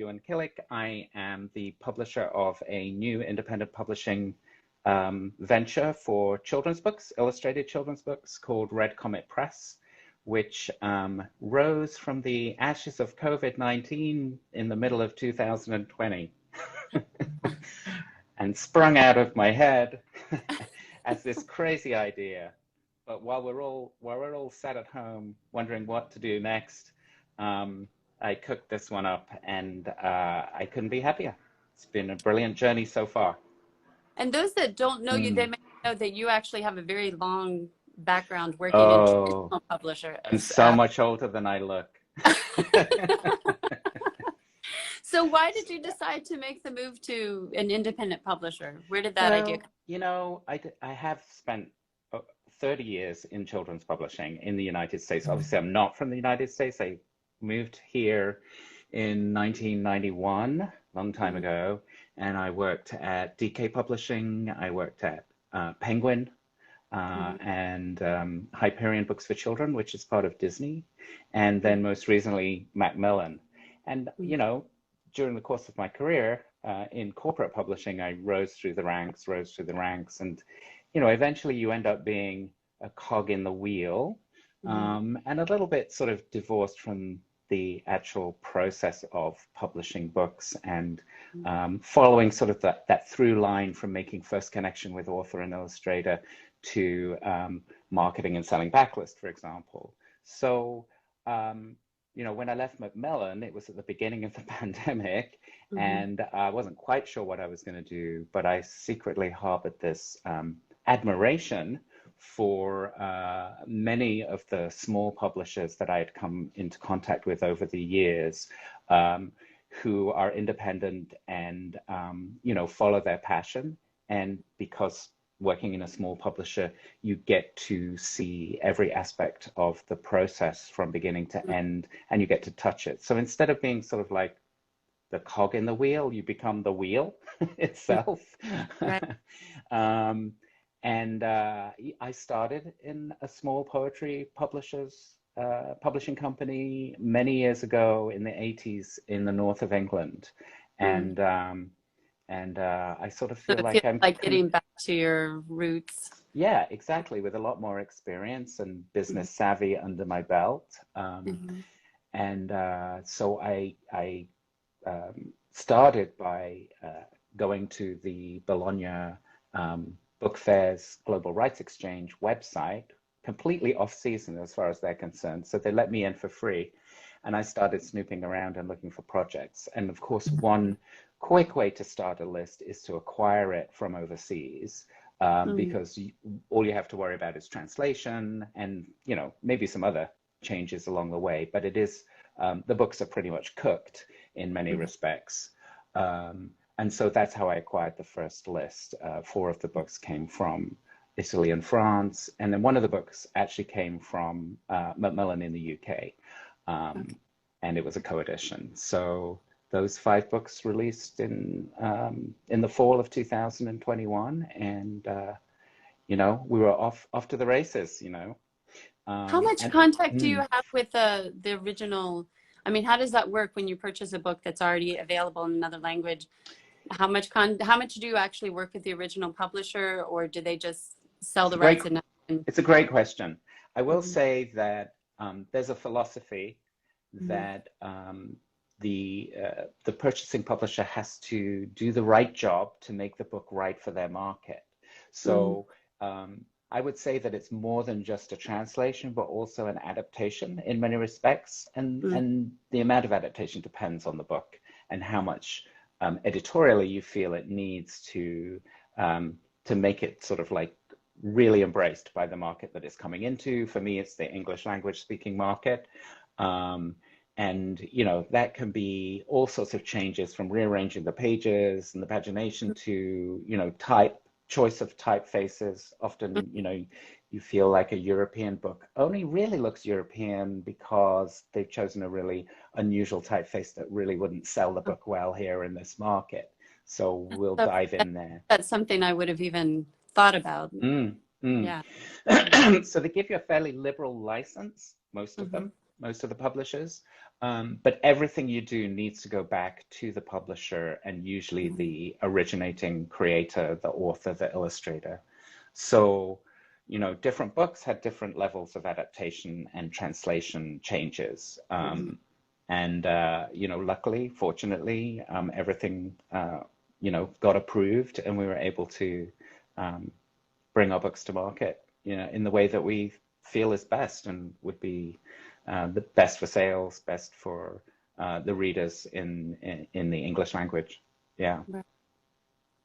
Yuen-Killick. I am the publisher of a new independent publishing venture for children's books, illustrated children's books, called Red Comet Press, which rose from the ashes of COVID-19 in the middle of 2020 and sprung out of my head as this crazy idea. But while we're all sat at home wondering what to do next, I cooked this one up, and I couldn't be happier. It's been a brilliant journey so far. And those that don't know you, they may know that you actually have a very long background working in traditional publisher. I'm so much older than I look. So why did you decide to make the move to an independent publisher? Where did that idea come? You know, I have spent 30 years in children's publishing in the United States. Obviously, I'm not from the United States. I moved here in 1991, a long time ago, and I worked at DK Publishing. I worked at Penguin and Hyperion Books for Children, which is part of Disney, and then most recently Macmillan. And you know, during the course of my career in corporate publishing, I rose through the ranks, and you know, eventually you end up being a cog in the wheel, and a little bit sort of divorced from the actual process of publishing books and following sort of that through line from making first connection with author and illustrator to marketing and selling backlist, for example. So, you know, when I left Macmillan, it was at the beginning of the pandemic, and I wasn't quite sure what I was going to do, but I secretly harbored this admiration for many of the small publishers that I had come into contact with over the years, who are independent and, you know, follow their passion. And because working in a small publisher, you get to see every aspect of the process from beginning to end, and you get to touch it. So instead of being sort of like the cog in the wheel, you become the wheel itself. Right. And I started in a small poetry publishing company many years ago in the 80s in the north of England. And I sort of feel like I'm like getting back to your roots. Yeah, exactly, with a lot more experience and business savvy under my belt. And so I started by going to the Bologna Book Fair's Global Rights Exchange website, completely off season as far as they're concerned. So they let me in for free. And I started snooping around and looking for projects. And of course, one quick way to start a list is to acquire it from overseas, because all you have to worry about is translation and, you know, maybe some other changes along the way. But it is, the books are pretty much cooked in many respects. And so that's how I acquired the first list. 4 of the books came from Italy and France. And then one of the books actually came from Macmillan in the UK. And it was a co-edition. So those 5 books released in the fall of 2021. And, you know, we were off to the races, you know. How much contact do you have with the original? I mean, how does that work when you purchase a book that's already available in another language? How much do you actually work with the original publisher, or do they just sell the rights? It's a great question. I will say that there's a philosophy that the purchasing publisher has to do the right job to make the book right for their market. So I would say that it's more than just a translation, but also an adaptation in many respects. And the amount of adaptation depends on the book and how much editorially you feel it needs to make it sort of like really embraced by the market that it's coming into. For me, it's the English language speaking market. And, you know, that can be all sorts of changes, from rearranging the pages and the pagination to, you know, choice of typefaces. Often, you know, you feel like a European book only really looks European because they've chosen a really unusual typeface that really wouldn't sell the book well here in this market. So we'll dive in there. That's something I would have even thought about. Yeah. So they give you a fairly liberal license, most of them. most of the publishers. But everything you do needs to go back to the publisher and usually the originating creator, the author, the illustrator. So, you know, different books had different levels of adaptation and translation changes. And, you know, luckily, fortunately, everything, you know, got approved and we were able to bring our books to market, you know, in the way that we feel is best and would be the best for sales, best for the readers in the English language. Yeah. Right.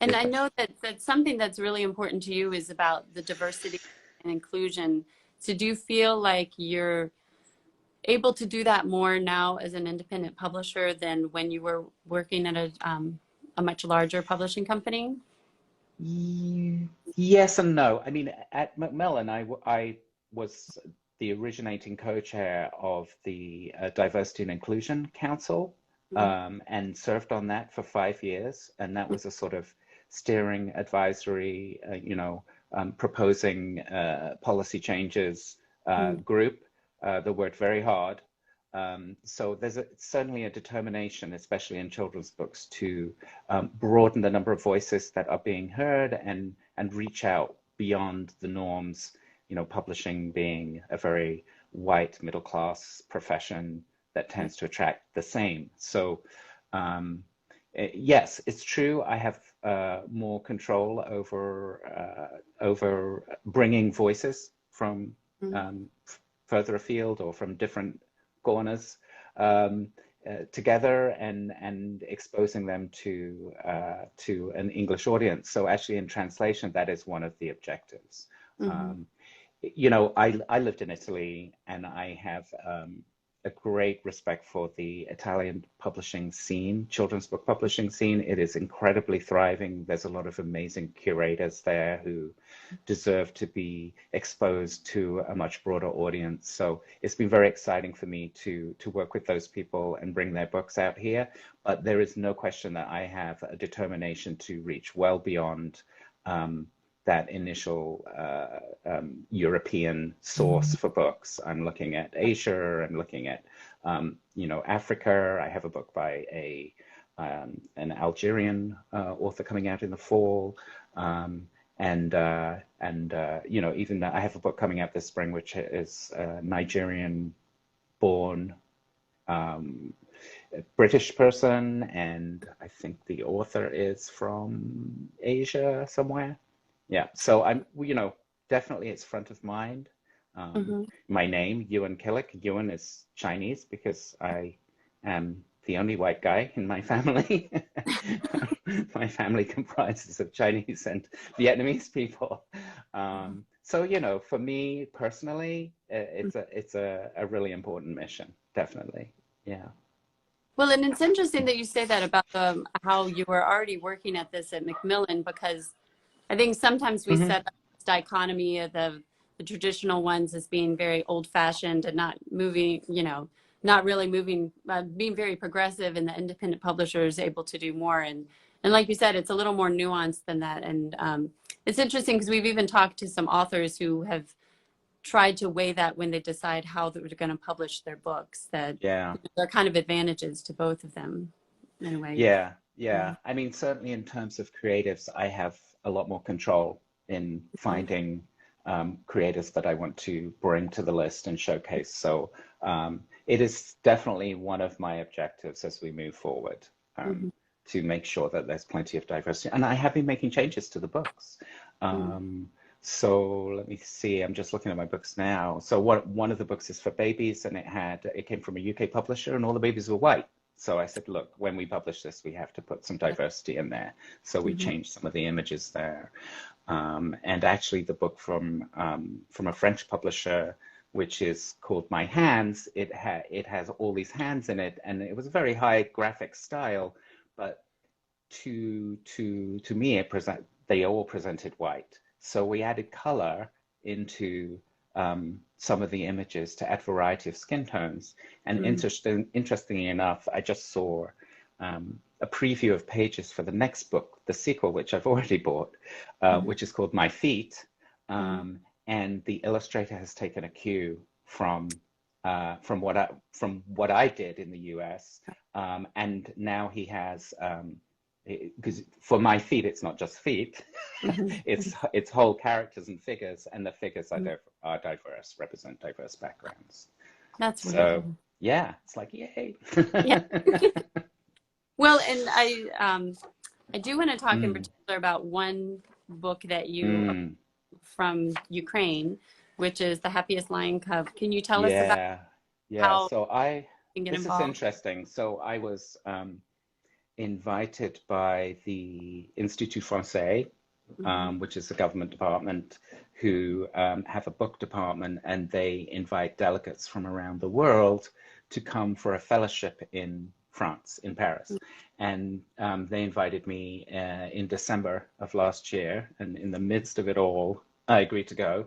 And I know that something that's really important to you is about the diversity and inclusion. So do you feel like you're able to do that more now as an independent publisher than when you were working at a much larger publishing company? Yes and no. I mean, at Macmillan, I was the originating co-chair of the Diversity and Inclusion Council, and served on that for 5 years. And that was a sort of steering advisory, you know, proposing policy changes group that worked very hard. So there's certainly a determination, especially in children's books, to broaden the number of voices that are being heard and reach out beyond the norms, you know, publishing being a very white middle class profession that tends to attract the same. So yes, it's true. I have more control over bringing voices from further afield or from different corners together and exposing them to an English audience. So actually, in translation, that is one of the objectives. You know, I lived in Italy, and I have a great respect for the Italian publishing scene, children's book publishing scene. It is incredibly thriving. There's a lot of amazing curators there who deserve to be exposed to a much broader audience. So it's been very exciting for me to work with those people and bring their books out here. But there is no question that I have a determination to reach well beyond that initial European source for books. I'm looking at Asia, I'm looking at, you know, Africa. I have a book by an Algerian author coming out in the fall. You know, even I have a book coming out this spring, which is Nigerian born British person. And I think the author is from Asia somewhere. Yeah, so I'm, you know, definitely it's front of mind. My name, Yuen-Killick. Yuen is Chinese because I am the only white guy in my family. My family comprises of Chinese and Vietnamese people. So, you know, for me personally, it's a really important mission, definitely. Yeah. Well, and it's interesting that you say that about how you were already working at this at Macmillan, because I think sometimes we set up this dichotomy of the traditional ones as being very old-fashioned and not moving, you know, not really moving, being very progressive, and the independent publisher is able to do more. And like you said, it's a little more nuanced than that. And it's interesting because we've even talked to some authors who have tried to weigh that when they decide how they're going to publish their books, that there are kind of advantages to both of them in a way. Yeah. I mean, certainly in terms of creatives, I have a lot more control in finding creators that I want to bring to the list and showcase. So it is definitely one of my objectives as we move forward, to make sure that there's plenty of diversity. And I have been making changes to the books. So let me see, I'm just looking at my books now. So one of the books is for babies, and it came from a UK publisher, and all the babies were white. So I said, look, when we publish this, we have to put some diversity in there. So we changed some of the images there. And actually the book from a French publisher, which is called My Hands, it has all these hands in it, and it was a very high graphic style, but to me, they all presented white. So we added color into some of the images to add variety of skin tones. And interestingly enough, I just saw a preview of pages for the next book, the sequel, which I've already bought, which is called My Feet. And the illustrator has taken a cue from from what I did in the US, and now he has, because for my feet it's not just feet, it's whole characters and figures, and the figures are diverse, represent diverse backgrounds. That's so wonderful. yeah, it's like yay. Yeah. Well, and I do want to talk in particular about one book that you from Ukraine, which is The Happiest Lion Cub. Can you tell us about how So you get this involved? is interesting. So I was invited by the Institut Français, which is a government department, who have a book department, and they invite delegates from around the world to come for a fellowship in France, in Paris. And they invited me in December of last year, and in the midst of it all, I agreed to go.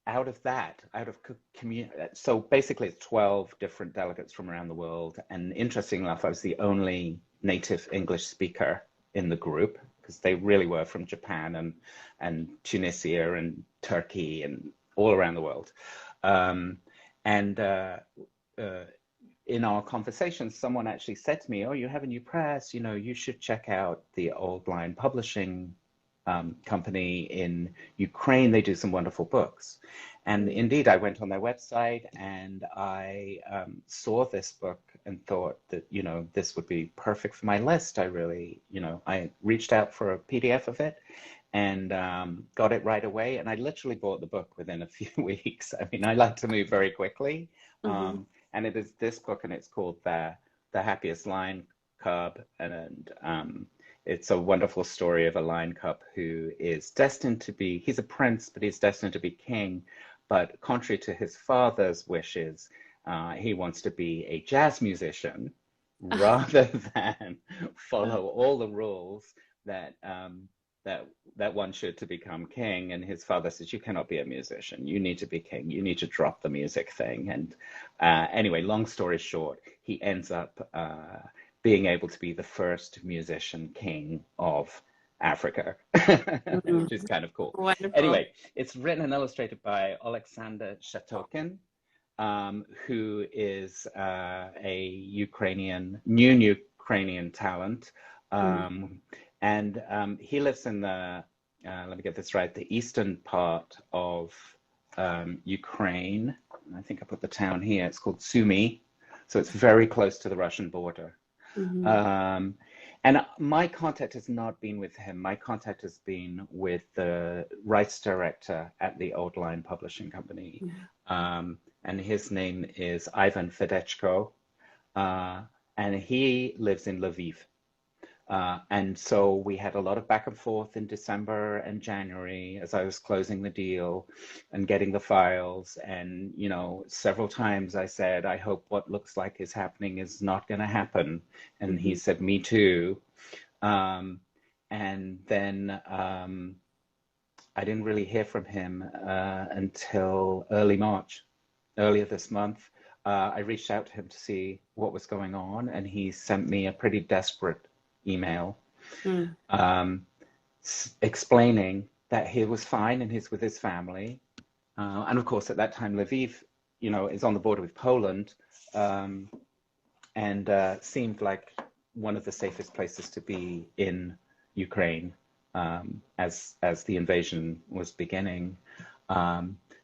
Out of that, so basically it's 12 different delegates from around the world. And interestingly enough, I was the only native English speaker in the group, because they really were from Japan and Tunisia and Turkey and all around the world. In our conversations, someone actually said to me, "Oh, you have a new press, you should check out the Old Lion Publishing company in Ukraine. They do some wonderful books." And indeed, I went on their website and I saw this book and thought that, this would be perfect for my list. I really, I reached out for a PDF of it and got it right away. And I literally bought the book within a few weeks. I mean, I like to move very quickly. And it is this book, and it's called The Happiest Lion Cub. And it's a wonderful story of a lion cub who is destined to be, he's a prince, but he's destined to be king. But contrary to his father's wishes, he wants to be a jazz musician rather than follow all the rules that one should to become king. And his father says, "You cannot be a musician. You need to be king. You need to drop the music thing." And anyway, long story short, he ends up being able to be the first musician king of Africa, which is kind of cool. Wonderful. Anyway, it's written and illustrated by Oleksandr Shatokhin, who is a new Ukrainian talent. And he lives in the, let me get this right, the eastern part of Ukraine. I think I put the town here. It's called Sumy. So it's very close to the Russian border. And my contact has not been with him. My contact has been with the rights director at the Old Lion Publishing Company. And his name is Ivan Fedechko. And he lives in Lviv. And so we had a lot of back and forth in December and January as I was closing the deal and getting the files. And, several times I said, "I hope what looks like is happening is not going to happen." And he said, "Me too." And then I didn't really hear from him until earlier this month. I reached out to him to see what was going on, and he sent me a pretty desperate email explaining that he was fine and he's with his family. And of course, at that time, Lviv, is on the border with Poland, and seemed like one of the safest places to be in Ukraine as the invasion was beginning.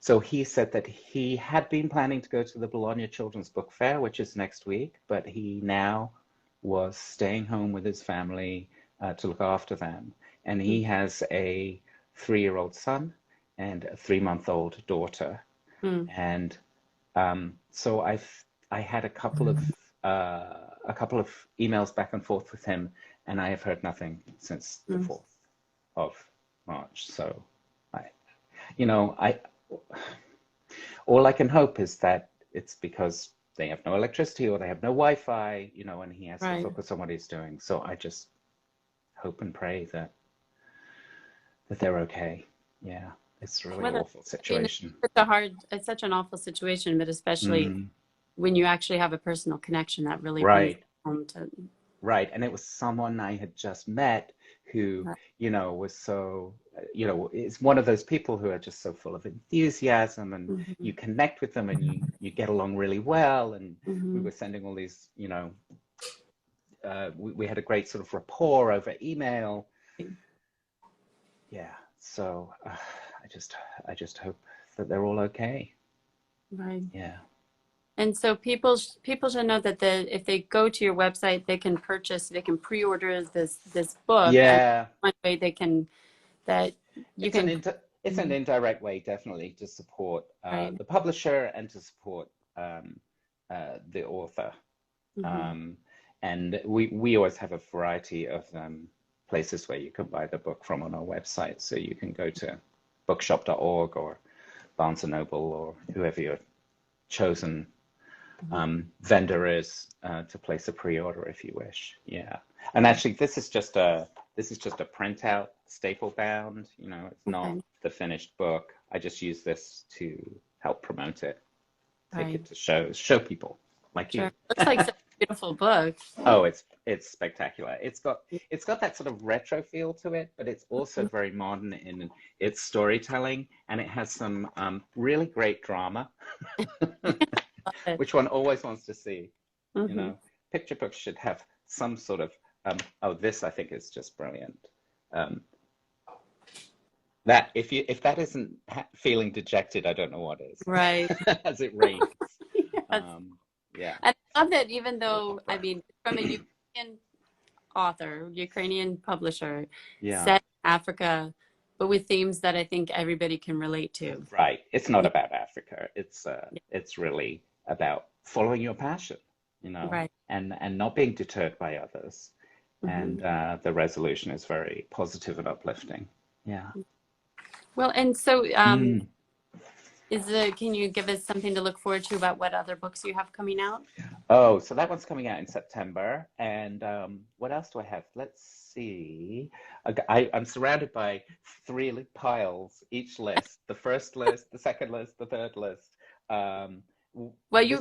So he said that he had been planning to go to the Bologna Children's Book Fair, which is next week, but he now was staying home with his family to look after them. And he has a 3-year-old son and a 3-month-old daughter. And so I had a couple of emails back and forth with him, and I have heard nothing since the 4th of March. So all I can hope is that it's because they have no electricity or they have no Wi-Fi, and he has to focus on what he's doing. So I just hope and pray that they're okay. Yeah, it's a really awful situation. It's such an awful situation, but especially when you actually have a personal connection, that really brings it home to. Right, and it was someone I had just met who, you know, was so, you know, is one of those people who are just so full of enthusiasm, and you connect with them, and you get along really well. And we were sending all these, you know, we had a great sort of rapport over email. Yeah. So I just hope that they're all okay. Right. Yeah. And so people should know that if they go to your website, they can pre-order this book. Yeah. And one way It's an indirect way, definitely, to support the publisher and to support the author. And we always have a variety of places where you can buy the book from on our website. So you can go to bookshop.org or Barnes & Noble or whoever your chosen vendor is to place a pre-order if you wish. Yeah. And actually, this is just a printout, staple bound. You know, it's not the finished book. I just use this to help promote it, take it to show people like you. Looks like such a beautiful book. Oh, it's spectacular. It's got that sort of retro feel to it, but it's also very modern in its storytelling, and it has some really great drama, which one always wants to see. You know, picture books should have some sort of this I think is just brilliant. That if that isn't feeling dejected, I don't know what is. Right. As it rains. Yes. Yeah. And I love that, even though, I mean, from a Ukrainian author, Ukrainian publisher, set in Africa, but with themes that I think everybody can relate to. Right. It's not about Africa. It's really about following your passion, you know, and not being deterred by others. And the resolution is very positive and uplifting. Yeah. Well, and so can you give us something to look forward to about what other books you have coming out? Oh, so that one's coming out in September. And what else do I have? Let's see. I'm surrounded by 3 piles, each list. The first list, the second list, the third list. Well, you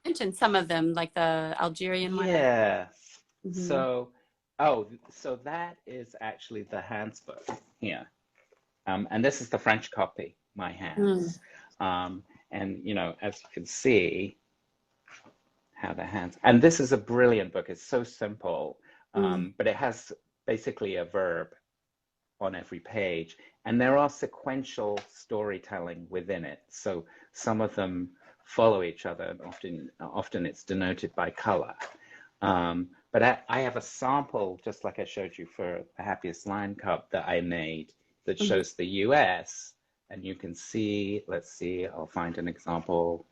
mentioned some of them, like the Algerian one. Yeah. So that is actually the Hands book here. And this is the French copy, My Hands. And, you know, as you can see, how the hands, and this is a brilliant book. It's so simple, but it has basically a verb on every page. And there are sequential storytelling within it. So some of them follow each other. Often it's denoted by color. But I have a sample, just like I showed you for the Happiest Lion Cub, that I made that shows the US. And you can see, let's see, I'll find an example.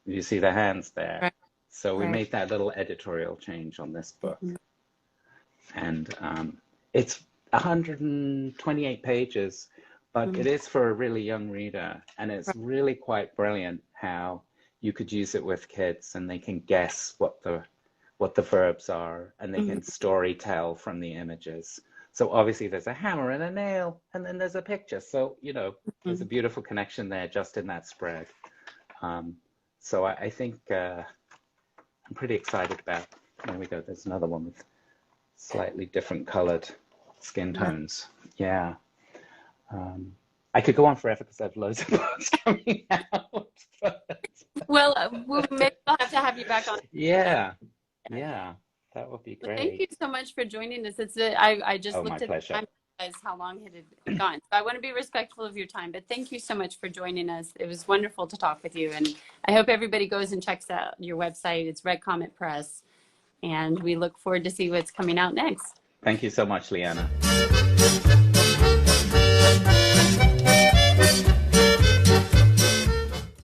You see the hands there. Right. So we made that little editorial change on this book. And it's 128 pages, but it is for a really young reader. And it's really quite brilliant how you could use it with kids and they can guess what the verbs are, and they can story tell from the images. So obviously there's a hammer and a nail, and then there's a picture. So, you know, there's a beautiful connection there just in that spread. So I think I'm pretty excited about, there we go, there's another one with slightly different colored skin tones. Yeah. I could go on forever because I have loads of books coming out. Well, maybe I'll have to have you back on. Yeah. That would be great. Well, thank you so much for joining us. I just looked at the time and realized how long it had gone. So I want to be respectful of your time, but thank you so much for joining us. It was wonderful to talk with you, and I hope everybody goes and checks out your website. It's Red Comet Press, and we look forward to see what's coming out next. Thank you so much, Leanna.